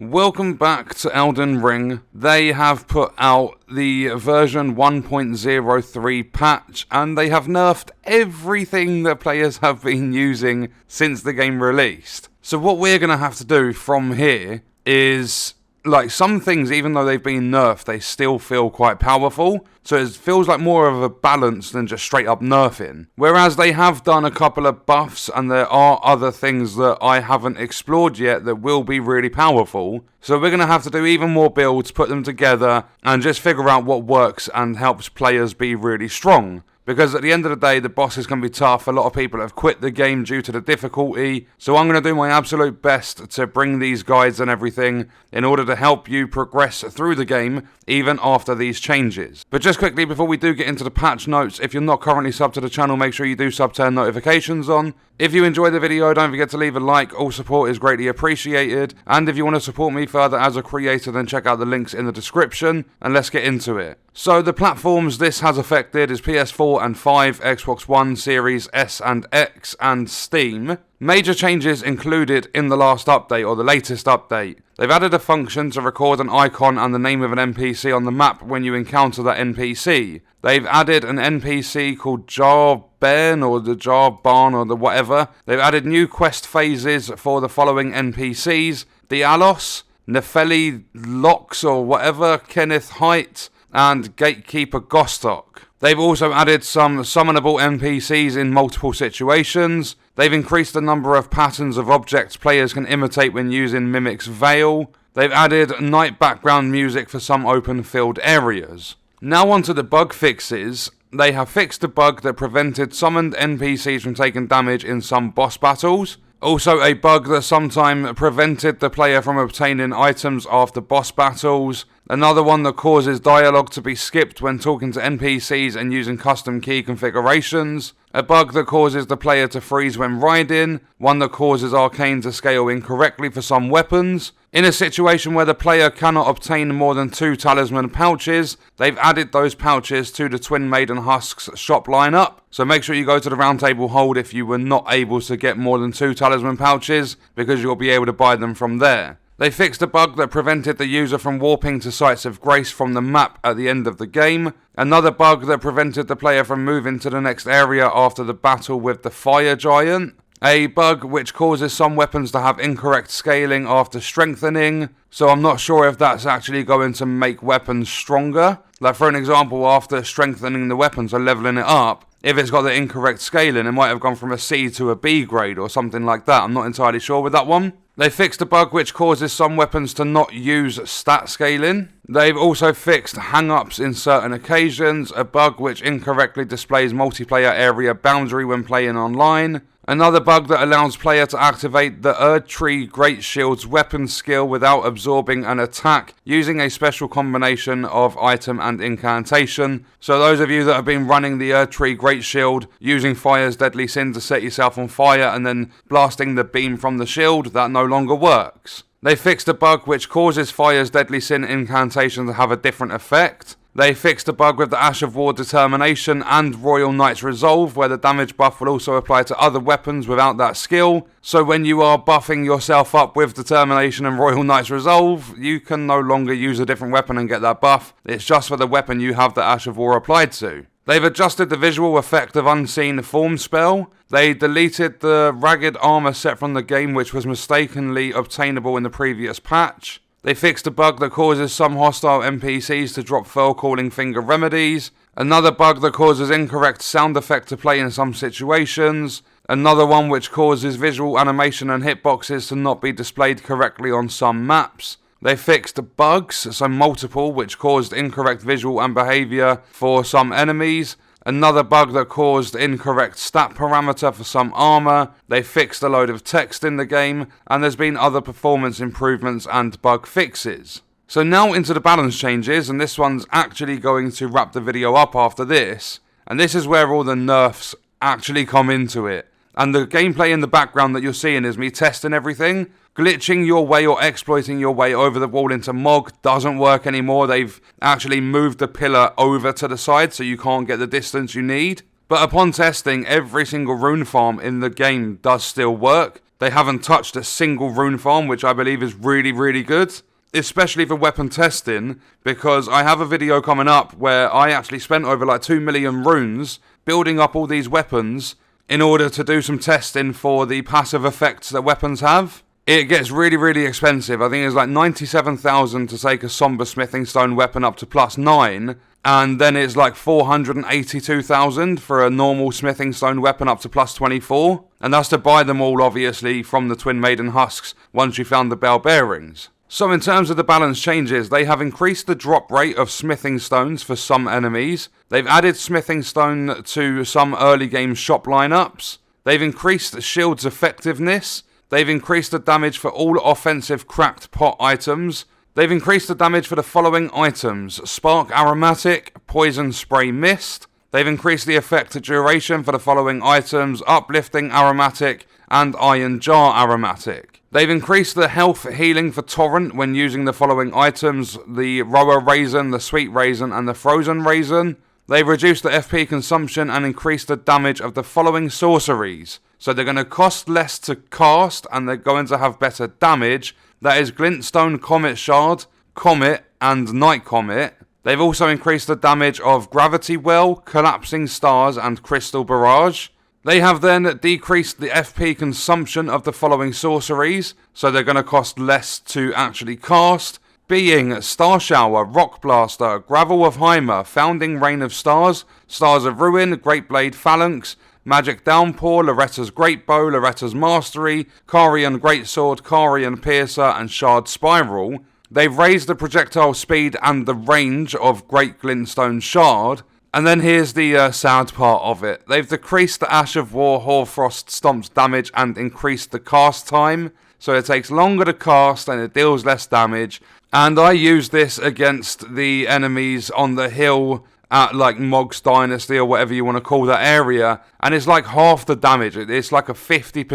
Welcome back to Elden Ring. They have put out the version 1.03 patch and they have nerfed everything that players have been using since the game released. So what we're going to have to do from here is, like, some things, even though they've been nerfed, they still feel quite powerful. So it feels like more of a balance than just straight up nerfing. Whereas they have done a couple of buffs and there are other things that I haven't explored yet that will be really powerful. So we're going to have to do even more builds, put them together, and just figure out what works and helps players be really strong. Because at the end of the day, the bosses can be tough. A lot of people have quit the game due to the difficulty. So I'm going to do my absolute best to bring these guides and everything in order to help you progress through the game, even after these changes. But just quickly, before we do get into the patch notes, if you're not currently subbed to the channel, make sure you do sub, turn notifications on. If you enjoyed the video, don't forget to leave a like. All support is greatly appreciated. And if you want to support me further as a creator, then check out the links in the description. And let's get into it. So the platforms this has affected is PS4 and 5, Xbox One, Series S and X, and Steam. Major changes included in the last update, or the latest update. They've added a function to record an icon and the name of an NPC on the map when you encounter that NPC. They've added an NPC called Jarben, or the Jarban, or the whatever. They've added new quest phases for the following NPCs: Dialos, Nefeli Lox, or whatever, Kenneth Height, and Gatekeeper Gostok. They've also added some summonable NPCs in multiple situations. They've increased the number of patterns of objects players can imitate when using Mimic's Veil. They've added night background music for some open field areas. Now onto the bug fixes. They have fixed the bug that prevented summoned NPCs from taking damage in some boss battles. Also a bug that sometimes prevented the player from obtaining items after boss battles. Another one that causes dialogue to be skipped when talking to NPCs and using custom key configurations. A bug that causes the player to freeze when riding. One that causes arcane to scale incorrectly for some weapons. In a situation where the player cannot obtain more than 2 talisman pouches, they've added those pouches to the Twin Maiden Husks shop lineup. So make sure you go to the Round Table Hold if you were not able to get more than 2 talisman pouches, because you'll be able to buy them from there. They fixed a bug that prevented the user from warping to sites of grace from the map at the end of the game. Another bug that prevented the player from moving to the next area after the battle with the fire giant. A bug which causes some weapons to have incorrect scaling after strengthening. So I'm not sure if that's actually going to make weapons stronger. Like, for an example, after strengthening the weapons or leveling it up, if it's got the incorrect scaling, it might have gone from a C to a B grade or something like that. I'm not entirely sure with that one. They fixed a bug which causes some weapons to not use stat scaling. They've also fixed hang-ups in certain occasions, a bug which incorrectly displays multiplayer area boundary when playing online. Another bug that allows player to activate the erdtree greatshield's weapon skill without absorbing an attack using a special combination of item and incantation. So those of you that have been running the erdtree greatshield using Fire's Deadly Sin to set yourself on fire and then blasting the beam from the shield, that no longer works. They fixed a bug which causes Fire's Deadly Sin incantation to have a different effect. They fixed a bug with the Ash of War Determination and Royal Knight's Resolve, where the damage buff will also apply to other weapons without that skill. So when you are buffing yourself up with Determination and Royal Knight's Resolve, you can no longer use a different weapon and get that buff. It's just for the weapon you have the Ash of War applied to. They've adjusted the visual effect of Unseen Form spell. They deleted the ragged armor set from the game, which was mistakenly obtainable in the previous patch. They fixed a bug that causes some hostile NPCs to drop fell calling finger remedies. Another bug that causes incorrect sound effect to play in some situations. Another one which causes visual animation and hitboxes to not be displayed correctly on some maps. They fixed bugs, so multiple, which caused incorrect visual and behaviour for some enemies. Another bug that caused incorrect stat parameter for some armor. They fixed a load of text in the game, and there's been other performance improvements and bug fixes. So now into the balance changes, and this one's actually going to wrap the video up after this. And this is where all the nerfs actually come into it. And the gameplay in the background that you're seeing is me testing everything. Glitching your way or exploiting your way over the wall into Mog doesn't work anymore. They've actually moved the pillar over to the side so you can't get the distance you need. But upon testing, every single rune farm in the game does still work. They haven't touched a single rune farm, which I believe is really, really good. Especially for weapon testing, because I have a video coming up where I actually spent over like 2 million runes building up all these weapons in order to do some testing for the passive effects that weapons have. It gets really, really expensive. I think it's like 97,000 to take a somber smithing stone weapon up to +9, and then it's like 482,000 for a normal smithing stone weapon up to +24, and that's to buy them all obviously from the Twin Maiden husks once you found the bell bearings. So in terms of the balance changes, they have increased the drop rate of smithing stones for some enemies. They've added smithing stone to some early game shop lineups. They've increased the shield's effectiveness. They've increased the damage for all offensive cracked pot items. They've increased the damage for the following items: Spark Aromatic, Poison Spray Mist. They've increased the effect duration for the following items: Uplifting Aromatic and Iron Jar Aromatic. They've increased the health healing for Torrent when using the following items: the Roa Raisin, the Sweet Raisin and the Frozen Raisin. They've reduced the FP consumption and increased the damage of the following sorceries. So they're going to cost less to cast and they're going to have better damage. That is Glintstone, Comet Shard, Comet and Night Comet. They've also increased the damage of Gravity Well, Collapsing Stars and Crystal Barrage. They have then decreased the FP consumption of the following sorceries, so they're going to cost less to actually cast, being Star Shower, Rock Blaster, Gravel of Heimer, Founding Rain of Stars, Stars of Ruin, Great Blade Phalanx, Magic Downpour, Loretta's Great Bow, Loretta's Mastery, Carian Greatsword, Carian Piercer and Shard Spiral. They've raised the projectile speed and the range of Great Glintstone Shard. And then here's the sad part of it. They've decreased the Ash of War Hoarfrost Stomp's damage and increased the cast time. So it takes longer to cast and it deals less damage. And I used this against the enemies on the hill at like Mog's Dynasty or whatever you want to call that area. And it's like half the damage. It's like a 50%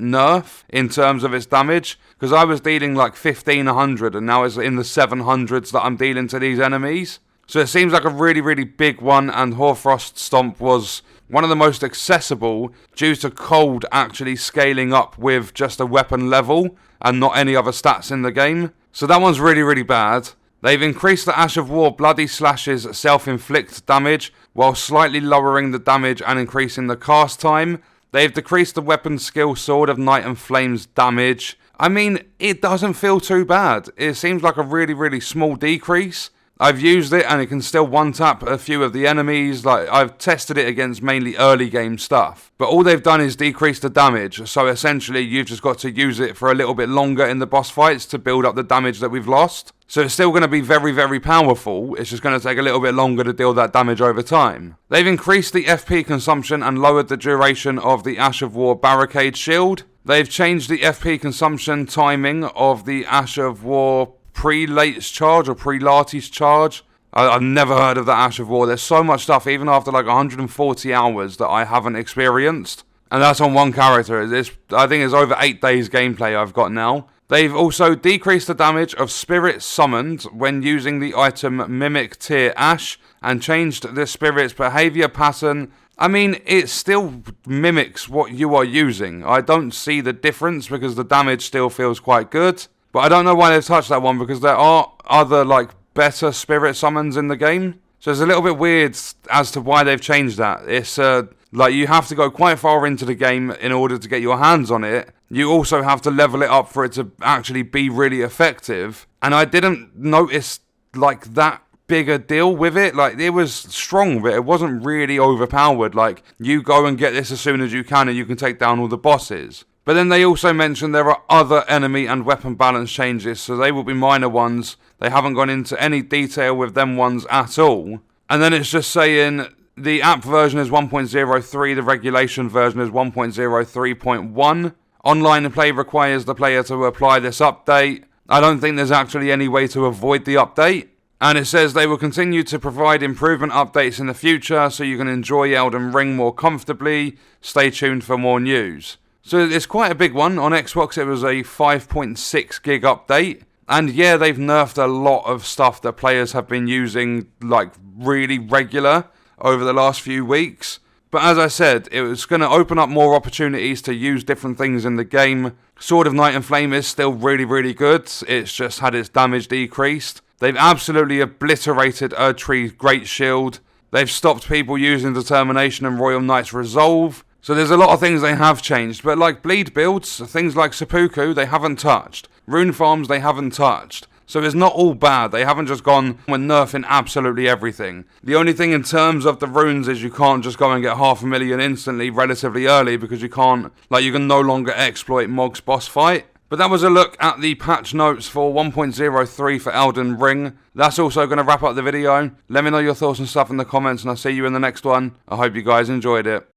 nerf in terms of its damage. Because I was dealing like 1500 and now it's in the 700s that I'm dealing to these enemies. So it seems like a really, really big one, and Hoarfrost Stomp was one of the most accessible due to cold actually scaling up with just a weapon level and not any other stats in the game. So that one's really, really bad. They've increased the Ash of War Bloody Slash's self-inflict damage while slightly lowering the damage and increasing the cast time. They've decreased the weapon skill Sword of Night and Flame's damage. I mean, it doesn't feel too bad. It seems like a really, really small decrease. I've used it and it can still one-tap a few of the enemies. Like, I've tested it against mainly early game stuff. But all they've done is decrease the damage. So essentially, you've just got to use it for a little bit longer in the boss fights to build up the damage that we've lost. So it's still going to be very, very powerful. It's just going to take a little bit longer to deal that damage over time. They've increased the FP consumption and lowered the duration of the Ash of War Barricade Shield. They've changed the FP consumption timing of the Ash of War Prelate's Charge or Prelate's Charge. I've never heard of the Ash of War. There's so much stuff, even after like 140 hours, that I haven't experienced. And that's on one character. I think it's over 8 days gameplay I've got now. They've also decreased the damage of spirits summoned when using the item Mimic Tear Ash and changed the spirit's behavior pattern. I mean, it still mimics what you are using. I don't see the difference because the damage still feels quite good. But I don't know why they've touched that one because there are other like better spirit summons in the game. So it's a little bit weird as to why they've changed that. It's like you have to go quite far into the game in order to get your hands on it. You also have to level it up for it to actually be really effective. And I didn't notice like that big a deal with it. Like, it was strong, but it wasn't really overpowered. Like, you go and get this as soon as you can and you can take down all the bosses. But then they also mentioned there are other enemy and weapon balance changes, so they will be minor ones. They haven't gone into any detail with them ones at all. And then it's just saying the app version is 1.03, the regulation version is 1.03.1. Online play requires the player to apply this update. I don't think there's actually any way to avoid the update. And it says they will continue to provide improvement updates in the future so you can enjoy Elden Ring more comfortably. Stay tuned for more news. So it's quite a big one. On Xbox it was a 5.6 gig update. And yeah, they've nerfed a lot of stuff that players have been using like really regular over the last few weeks. But as I said, it was going to open up more opportunities to use different things in the game. Sword of Night and Flame is still really, really good. It's just had its damage decreased. They've absolutely obliterated erdtree greatshield. They've stopped people using Determination and Royal Knight's Resolve. So there's a lot of things they have changed. But like bleed builds, things like seppuku, they haven't touched. Rune farms, they haven't touched. So it's not all bad. They haven't just gone and nerfing absolutely everything. The only thing in terms of the runes is you can't just go and get 500,000 instantly relatively early because you can't, you can no longer exploit Mog's boss fight. But that was a look at the patch notes for 1.03 for Elden Ring. That's also going to wrap up the video. Let me know your thoughts and stuff in the comments and I'll see you in the next one. I hope you guys enjoyed it.